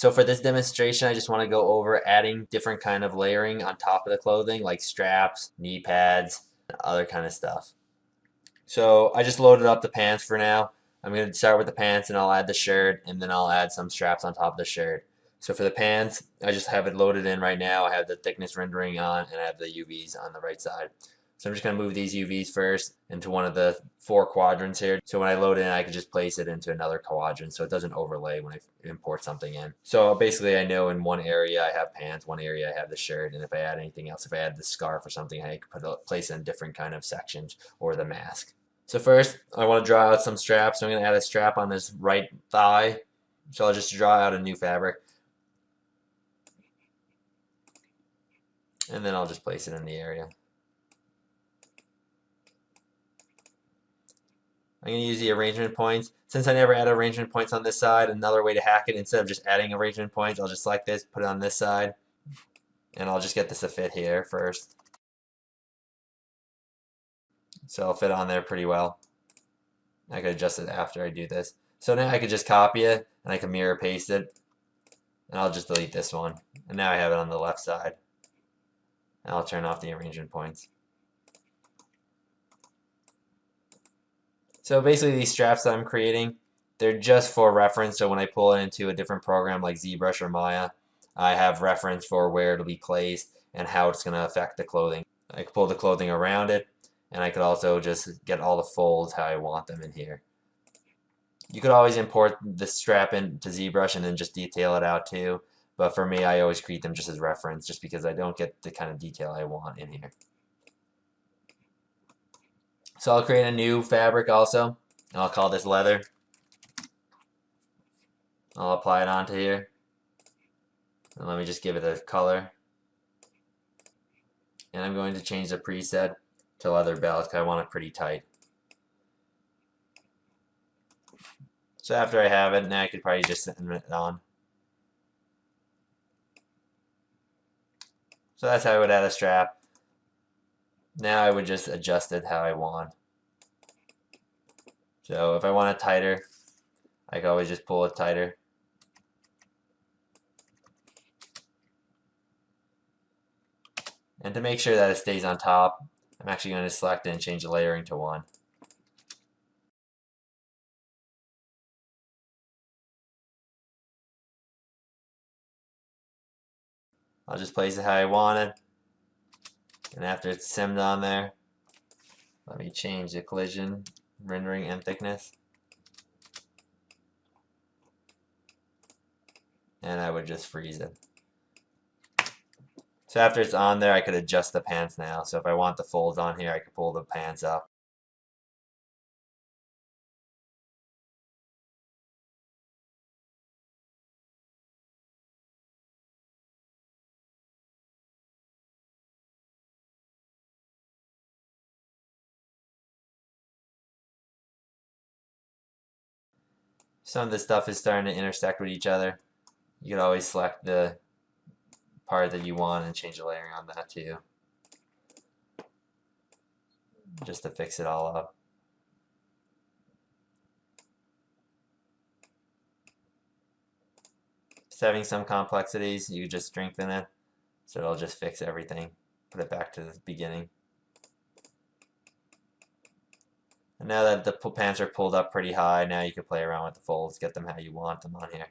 So for this demonstration, I just want to go over adding different kind of layering on top of the clothing, like straps, knee pads, other kind of stuff. So I just loaded up the pants for now. I'm going to start with the pants and I'll add the shirt and then I'll add some straps on top of the shirt. So for the pants, I just have it loaded in right now. I have the thickness rendering on and I have the UVs on the right side. So I'm just going to move these UVs first into one of the 4 quadrants here. So when I load in, I can just place it into another quadrant so it doesn't overlay when I import something in. So basically I know in one area I have pants, one area I have the shirt, and if I add anything else, if I add the scarf or something, I can place it in different kind of sections or the mask. So first, I want to draw out some straps. So I'm going to add a strap on this right thigh. So I'll just draw out a new fabric. And then I'll just place it in the area. I'm going to use the arrangement points. Since I never add arrangement points on this side, another way to hack it, instead of just adding arrangement points, I'll just select this, put it on this side, and I'll just get this to fit here first. So it'll fit on there pretty well. I could adjust it after I do this. So now I could just copy it, and I can mirror paste it, and I'll just delete this one. And now I have it on the left side. And I'll turn off the arrangement points. So basically these straps that I'm creating, they're just for reference. So when I pull it into a different program like ZBrush or Maya, I have reference for where it'll be placed and how it's going to affect the clothing. I can pull the clothing around it, and I could also just get all the folds how I want them in here. You could always import the strap into ZBrush and then just detail it out too. But for me, I always create them just as reference, just because I don't get the kind of detail I want in here. So I'll create a new fabric also, and I'll call this leather. I'll apply it onto here. And let me just give it a color. And I'm going to change the preset to leather belt because I want it pretty tight. So after I have it, now I could probably just send it on. So that's how I would add a strap. Now I would just adjust it how I want. So if I want it tighter, I can always just pull it tighter. And to make sure that it stays on top, I'm actually going to select it and change the layering to 1. I'll just place it how I want it. And after it's simmed on there, let me change the collision, rendering, and thickness. And I would just freeze it. So after it's on there, I could adjust the pants now. So if I want the folds on here, I could pull the pants up. Some of this stuff is starting to intersect with each other. You could always select the part that you want and change the layering on that too, just to fix it all up. It's having some complexities, you just strengthen it, so it'll just fix everything. Put it back to the beginning. And now that the pants are pulled up pretty high, now you can play around with the folds, get them how you want them on here.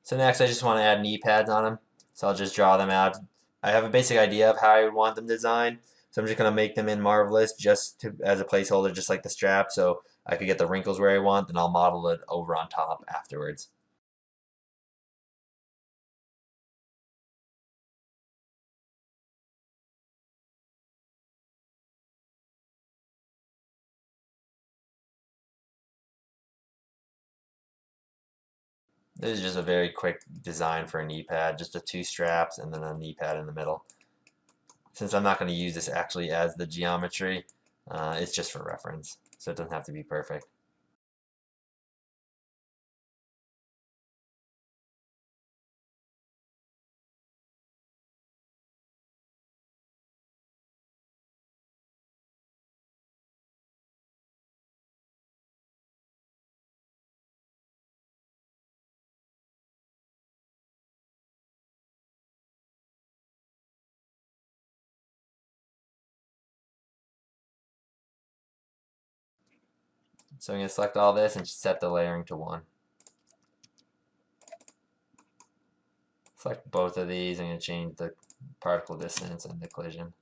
So next I just want to add knee pads on them. So I'll just draw them out. I have a basic idea of how I would want them designed. So I'm just going to make them in Marvelous as a placeholder, just like the strap, so I could get the wrinkles where I want, then I'll model it over on top afterwards. This is just a very quick design for a knee pad, just the 2 straps and then a knee pad in the middle. Since I'm not going to use this actually as the geometry, it's just for reference, so it doesn't have to be perfect. So I'm going to select all this and set the layering to 1. Select both of these. I'm going to change the particle distance and the collision.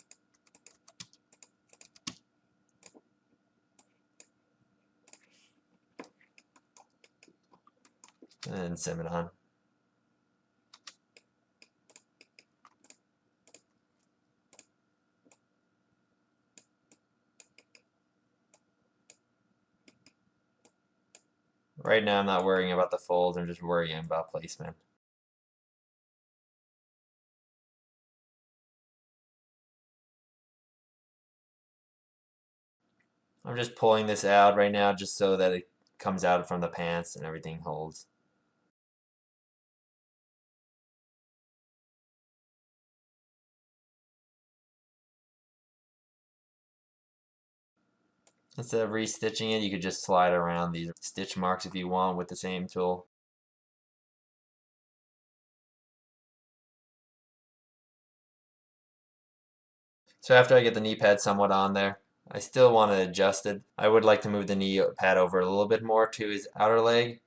And then sim it on. Right now I'm not worrying about the folds, I'm just worrying about placement. I'm just pulling this out right now just so that it comes out from the pants and everything holds. Instead of restitching it, you could just slide around these stitch marks if you want with the same tool. So after I get the knee pad somewhat on there, I still want to adjust it. I would like to move the knee pad over a little bit more to his outer leg.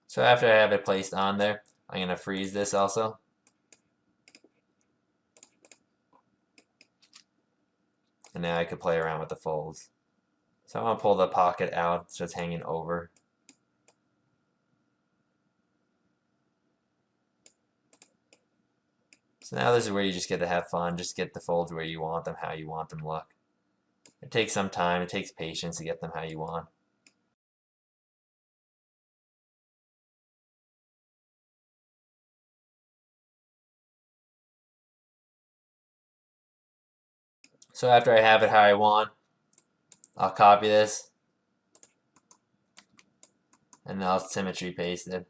So after I have it placed on there, I'm going to freeze this also. And now I could play around with the folds. So I'm going to pull the pocket out so it's hanging over. So now this is where you just get to have fun. Just get the folds where you want them, how you want them to look. It takes some time, it takes patience to get them how you want. So after I have it how I want, I'll copy this and I'll symmetry paste it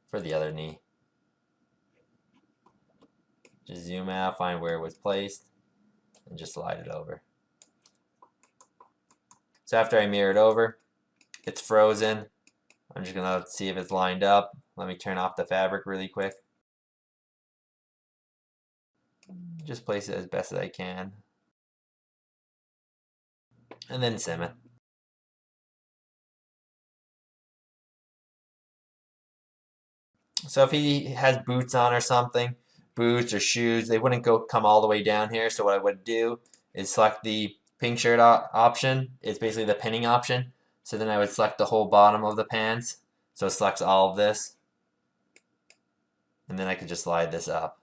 for the other knee. Just zoom out, find where it was placed, and just slide it over. So after I mirror it over, it's frozen. I'm just gonna see if it's lined up. Let me turn off the fabric really quick. Just place it as best as I can. And then sim it. So if he has boots on or something, boots or shoes, they wouldn't come all the way down here. So what I would do is select the pink shirt option. It's basically the pinning option. So then I would select the whole bottom of the pants. So it selects all of this. And then I could just slide this up.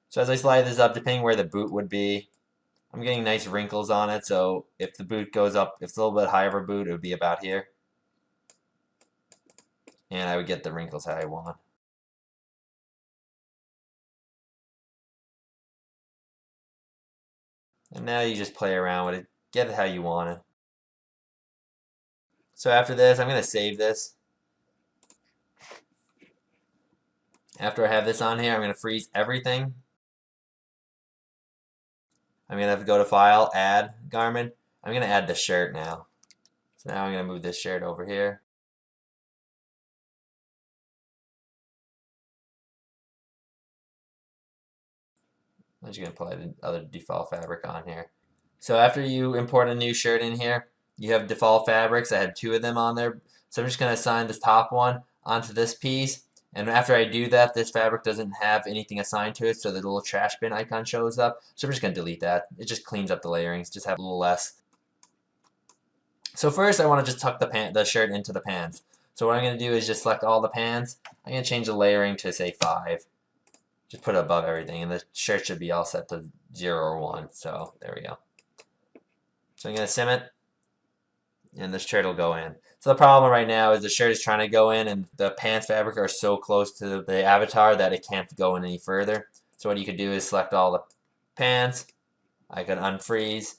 So as I slide this up, depending where the boot would be, I'm getting nice wrinkles on it. So if the boot goes up, if it's a little bit higher of a boot, it would be about here. And I would get the wrinkles how I want. And now you just play around with it, get it how you want it. So after this, I'm going to save this. After I have this on here, I'm going to freeze everything. I'm going to have to go to File, Add, Garment. I'm going to add the shirt now. So now I'm going to move this shirt over here. I'm just going to apply the other default fabric on here. So after you import a new shirt in here, you have default fabrics. I had 2 of them on there. So I'm just going to assign this top one onto this piece. And after I do that, this fabric doesn't have anything assigned to it, so the little trash bin icon shows up. So I'm just going to delete that. It just cleans up the layerings, just have a little less. So first I want to just tuck the shirt into the pants. So what I'm going to do is just select all the pants. I'm going to change the layering to say 5. Just put it above everything, and the shirt should be all set to 0 or 1. So there we go. So I'm going to sim it, and this shirt will go in. So the problem right now is the shirt is trying to go in, and the pants fabric are so close to the avatar that it can't go in any further. So what you could do is select all the pants. I could unfreeze,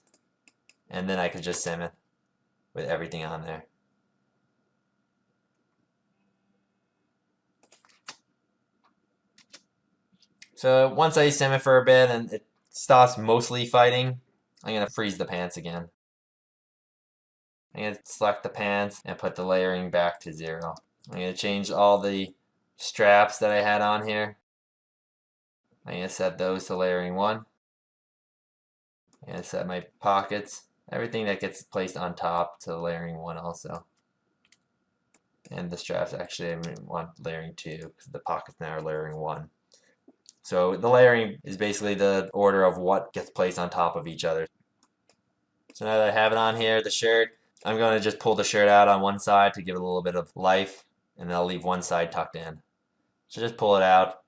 and then I could just sim it with everything on there. So once I sim it for a bit and it stops mostly fighting, I'm going to freeze the pants again. I'm going to select the pants and put the layering back to 0. I'm going to change all the straps that I had on here. I'm going to set those to layering 1. I'm going to set my pockets, everything that gets placed on top, to layering 1 also. And the straps, actually I want layering 2 because the pockets now are layering 1. So the layering is basically the order of what gets placed on top of each other. So now that I have it on here, the shirt, I'm going to just pull the shirt out on one side to give it a little bit of life, and then I'll leave one side tucked in. So just pull it out,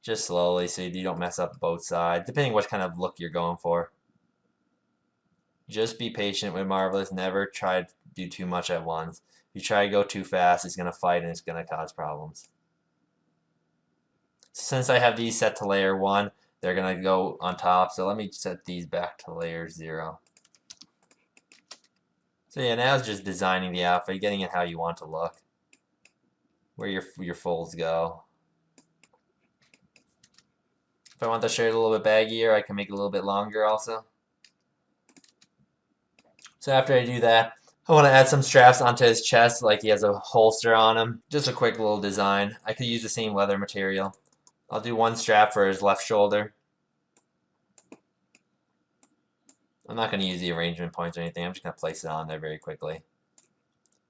just slowly, so you don't mess up both sides, depending what kind of look you're going for. Just be patient with Marvelous. Never try to do too much at once. If you try to go too fast, it's going to fight and it's going to cause problems. Since I have these set to layer 1, they're going to go on top. So let me set these back to layer 0. So yeah, now it's just designing the outfit, getting it how you want to look, where your folds go. If I want the shirt a little bit baggier, I can make it a little bit longer also. So after I do that, I want to add some straps onto his chest, like he has a holster on him. Just a quick little design. I could use the same leather material. I'll do one strap for his left shoulder. I'm not going to use the arrangement points or anything. I'm just going to place it on there very quickly.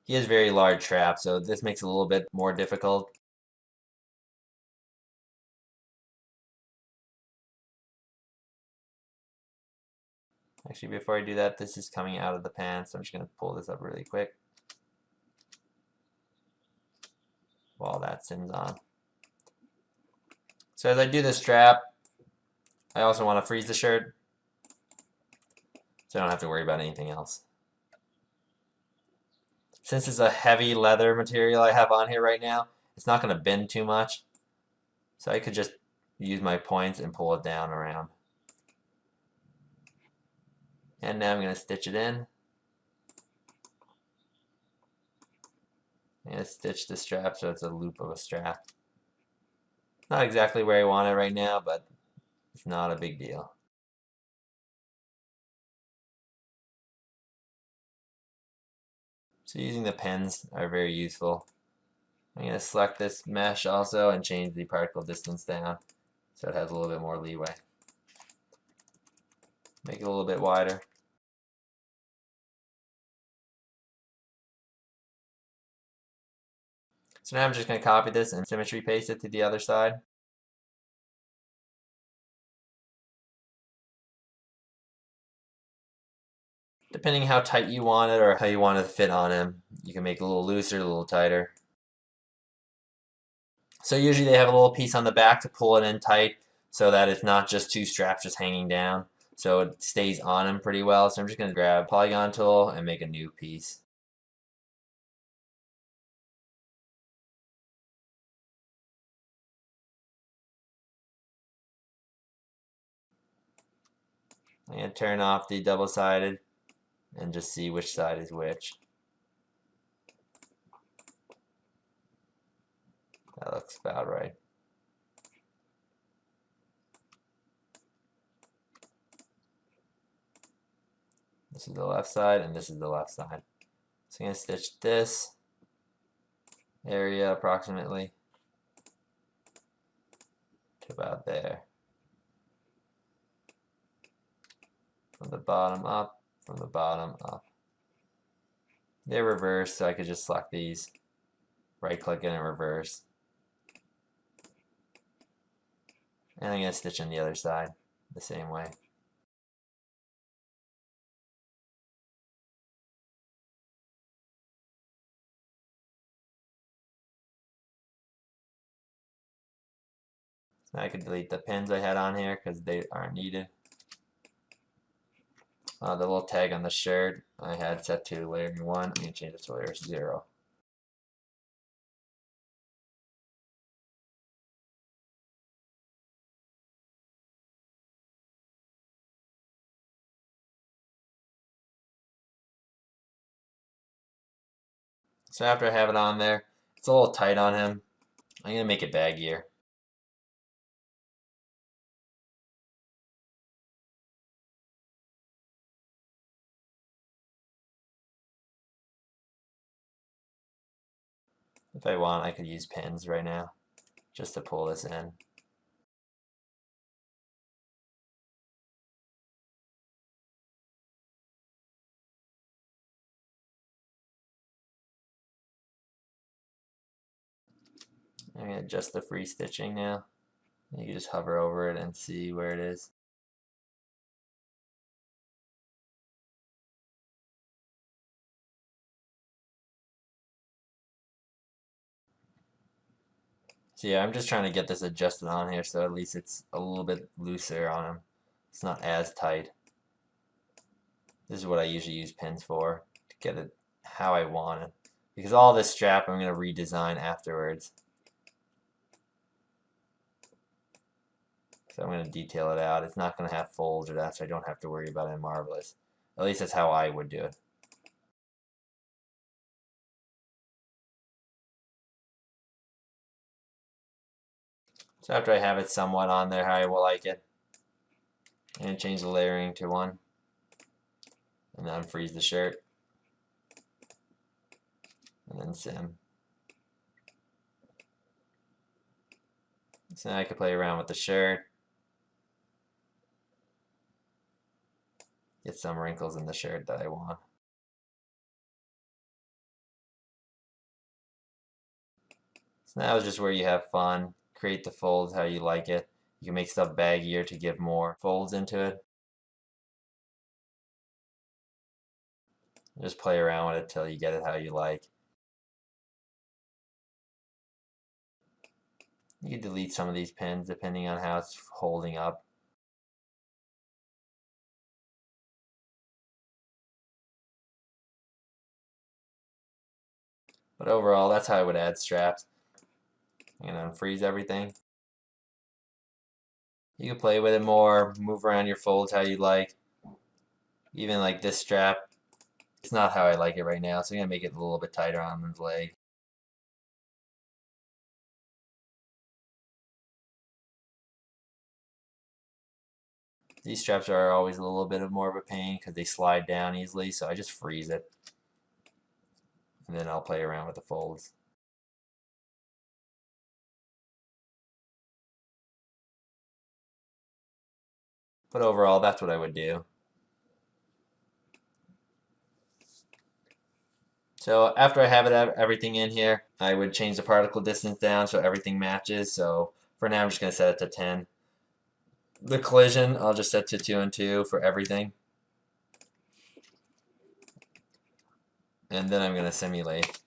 He has very large straps, so this makes it a little bit more difficult. Actually, before I do that, this is coming out of the pants, so I'm just going to pull this up really quick while that sits on. So as I do the strap, I also want to freeze the shirt, so I don't have to worry about anything else. Since it's a heavy leather material I have on here right now, it's not going to bend too much, so I could just use my points and pull it down around. And now I'm going to stitch it in. I'm going to stitch the strap so it's a loop of a strap. Not exactly where I want it right now, but it's not a big deal. So using the pens are very useful. I'm going to select this mesh also and change the particle distance down so it has a little bit more leeway. Make it a little bit wider. So now I'm just going to copy this and symmetry paste it to the other side. Depending how tight you want it or how you want it to fit on him, you can make it a little looser, a little tighter. So usually they have a little piece on the back to pull it in tight so that it's not just two straps just hanging down. So it stays on him pretty well. So I'm just going to grab a polygon tool and make a new piece. I'm going to turn off the double-sided and just see which side is which. That looks about right. This is the left side and this is the left side. So I'm going to stitch this area approximately to about there. From the bottom up, from the bottom up. They're reversed, so I could just select these, right click it and reverse. And I'm going to stitch in the other side the same way. So I can delete the pins I had on here because they aren't needed. The little tag on the shirt I had set to layer 1. I'm going to change it to layer 0. So after I have it on there, it's a little tight on him. I'm going to make it baggier. If I want, I could use pins right now just to pull this in. I'm going to adjust the free stitching now. You can just hover over it and see where it is. So yeah, I'm just trying to get this adjusted on here so at least it's a little bit looser on them. It's not as tight. This is what I usually use pins for, to get it how I want it. Because all this strap I'm going to redesign afterwards. So I'm going to detail it out. It's not going to have folds or that, so I don't have to worry about it in Marvelous. At least that's how I would do it. So after I have it somewhat on there how I will like it, I'm going to change the layering to 1. And then unfreeze the shirt. And then sim. So now I can play around with the shirt. Get some wrinkles in the shirt that I want. So now is just where you have fun. Create the folds how you like it. You can make stuff baggier to give more folds into it. Just play around with it till you get it how you like. You can delete some of these pins depending on how it's holding up. But overall, that's how I would add straps. I'm going to unfreeze everything. You can play with it more, move around your folds how you like. Even like this strap, it's not how I like it right now, so I'm going to make it a little bit tighter on the leg. These straps are always a little bit more of a pain because they slide down easily, so I just freeze it. And then I'll play around with the folds. But overall, that's what I would do. So after I have everything in here, I would change the particle distance down so everything matches. So for now, I'm just going to set it to 10. The collision, I'll just set to 2 and 2 for everything. And then I'm going to simulate.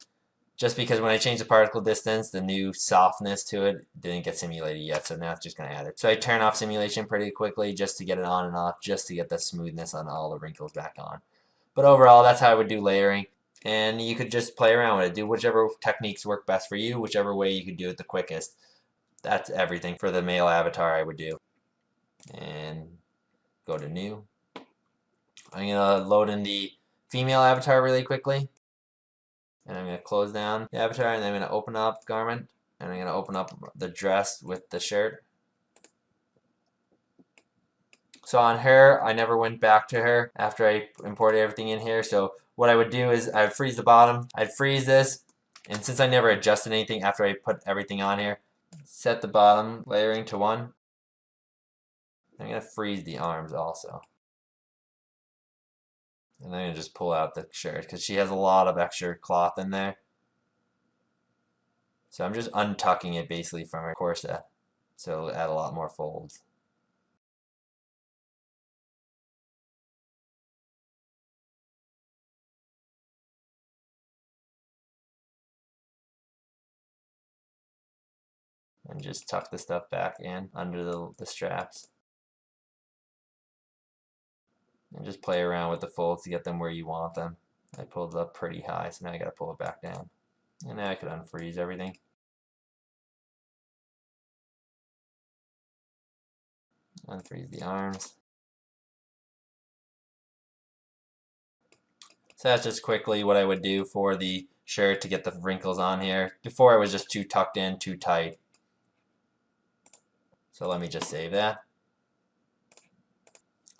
Just because when I change the particle distance, the new softness to it didn't get simulated yet, so now it's just going to add it. So I turn off simulation pretty quickly just to get it on and off, just to get the smoothness on all the wrinkles back on. But overall, that's how I would do layering. And you could just play around with it. Do whichever techniques work best for you, whichever way you could do it the quickest. That's everything for the male avatar I would do. And go to new. I'm going to load in the female avatar really quickly. And I'm going to close down the avatar, and then I'm going to open up garment, and I'm going to open up the dress with the shirt. So on her, I never went back to her after I imported everything in here. So what I would do is I'd freeze the bottom, I'd freeze this, and since I never adjusted anything after I put everything on here, set the bottom layering to 1. I'm going to freeze the arms also. And I'm going to just pull out the shirt because she has a lot of extra cloth in there. So I'm just untucking it basically from her corset. So it'll add a lot more folds. And just tuck the stuff back in under the straps. And just play around with the folds to get them where you want them. I pulled it up pretty high, so now I gotta pull it back down. And now I could unfreeze everything. Unfreeze the arms. So that's just quickly what I would do for the shirt to get the wrinkles on here. Before it was just too tucked in, too tight. So let me just save that.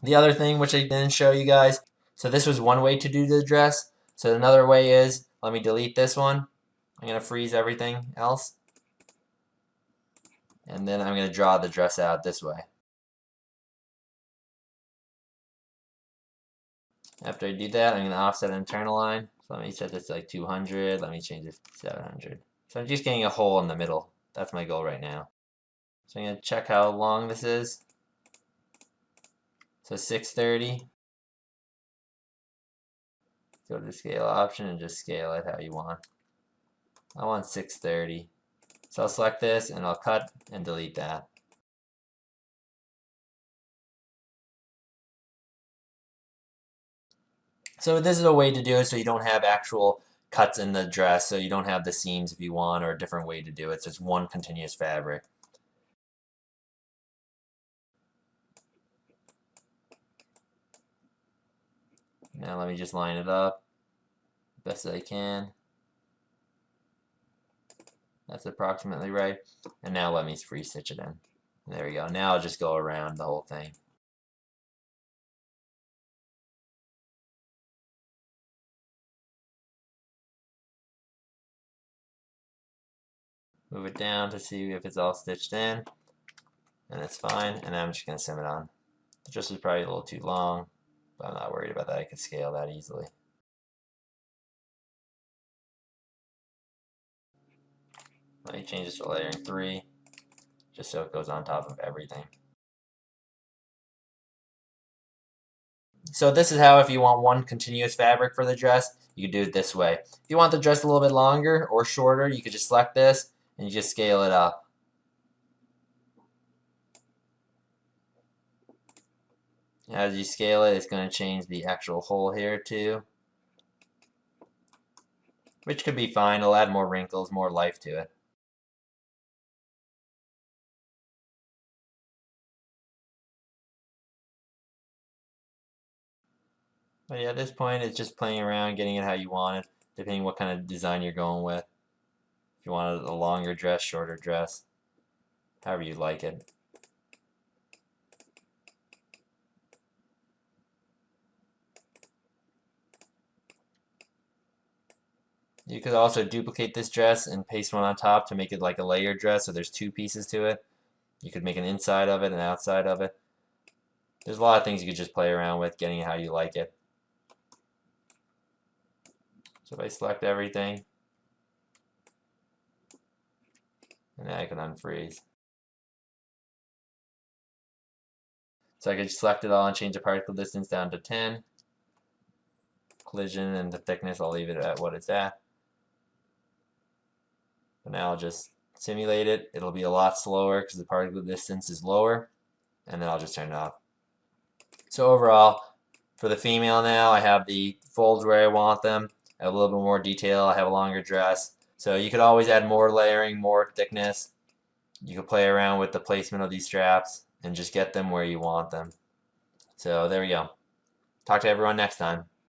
The other thing which I didn't show you guys, so this was one way to do the dress. So another way is, let me delete this one. I'm going to freeze everything else. And then I'm going to draw the dress out this way. After I do that, I'm going to offset an internal line. So let me set this to like 200. Let me change it to 700. So I'm just getting a hole in the middle. That's my goal right now. So I'm going to check how long this is. So 630. Go to the scale option and just scale it how you want. I want 630. So I'll select this and I'll cut and delete that. So this is a way to do it so you don't have actual cuts in the dress, so you don't have the seams if you want, or a different way to do it. It's just one continuous fabric. Now let me just line it up best as I can. That's approximately right. And now let me free stitch it in. There we go. Now I'll just go around the whole thing. Move it down to see if it's all stitched in. And it's fine. And I'm just going to seam it on. The dress is probably a little too long, but I'm not worried about that. I can scale that easily. Let me change this to layering 3, just so it goes on top of everything. So this is how, if you want one continuous fabric for the dress, you could do it this way. If you want the dress a little bit longer or shorter, you could just select this and you just scale it up. As you scale it, it's going to change the actual hole here too, which could be fine. It'll add more wrinkles, more life to it. But yeah, at this point, it's just playing around, getting it how you want it, depending what kind of design you're going with. If you want a longer dress, shorter dress, however you like it. You could also duplicate this dress and paste one on top to make it like a layered dress, so there's 2 pieces to it. You could make an inside of it and outside of it. There's a lot of things you could just play around with, getting it how you like it. So if I select everything, and then I can unfreeze. So I could select it all and change the particle distance down to 10. Collision and the thickness, I'll leave it at what it's at. But now I'll just simulate it. It'll be a lot slower because the particle distance is lower. And then I'll just turn it off. So overall, for the female now, I have the folds where I want them. I have a little bit more detail. I have a longer dress. So you could always add more layering, more thickness. You could play around with the placement of these straps and just get them where you want them. So there we go. Talk to everyone next time.